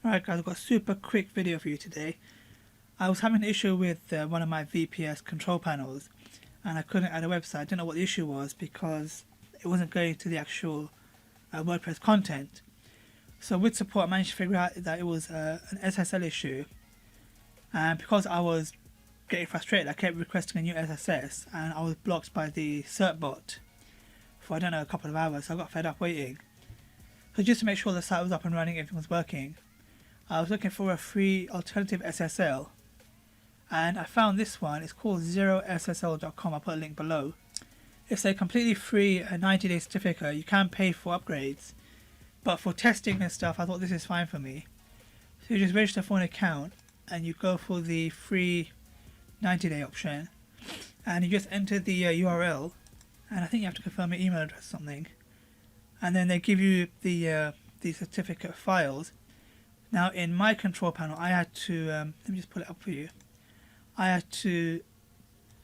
Alright guys, I've got a super quick video for you today. I was having an issue with one of my VPS control panels and I couldn't add a website. I didn't know what the issue was because it wasn't going to the actual WordPress content. So with support I managed to figure out that it was an SSL issue, and because I was getting frustrated I kept requesting a new SSS and I was blocked by the cert bot for I don't know a couple of hours, so I got fed up waiting. So just to make sure the site was up and running, everything was working, I was looking for a free alternative SSL and I found this one. It's called 0ssl.com. I'll put a link below. It's a completely free 90-day certificate. You can pay for upgrades, but for testing and stuff I thought this is fine for me. So you just register for an account and you go for the free 90-day option and you just enter the URL, and I think you have to confirm your email address or something, and then they give you the certificate files. Now in my control panel I had to, let me just pull it up for you. I had to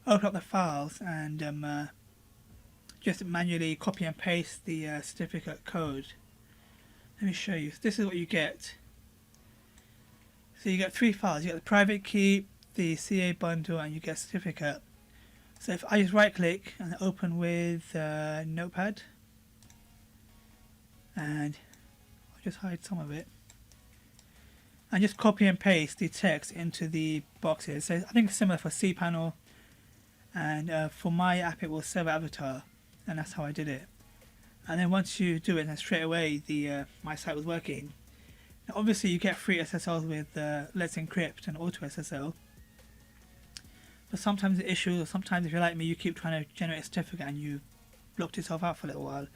open up the files and just manually copy and paste the certificate code. Let me show you. This is what you get. So you get three files. You get the private key, the CA bundle, and you get a certificate. So if I just right click and open with Notepad, and I'll just hide some of it, and just copy and paste the text into the boxes. So I think it's similar for cPanel, and for my app it was Server Avatar, and that's how I did it. And then once you do it, then straight away the my site was working. Now obviously you get free SSLs with Let's Encrypt and Auto SSL, but sometimes the issue, or sometimes if you're like me, you keep trying to generate a certificate and you blocked yourself out for a little while,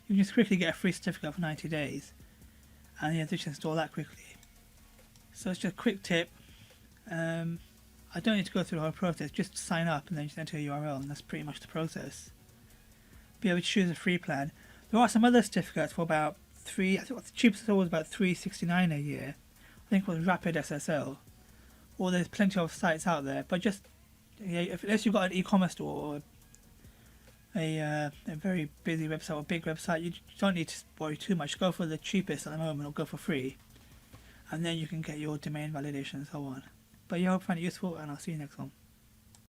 you can just quickly get a free certificate for 90 days, and yeah, just install that quickly. So it's just a quick tip. I don't need to go through the whole process, just sign up and then just enter a URL, and that's pretty much the process. Be able to choose a free plan. There are some other certificates for about I think the cheapest was about $3.69 a year. I think it was Rapid SSL. Or there's plenty of sites out there, but just unless you've got an e-commerce store or a very busy website or big website, you don't need to worry too much. Go for the cheapest at the moment or go for free, and then you can get your domain validation and so on. But yeah, I hope you find it useful, and I'll see you next one.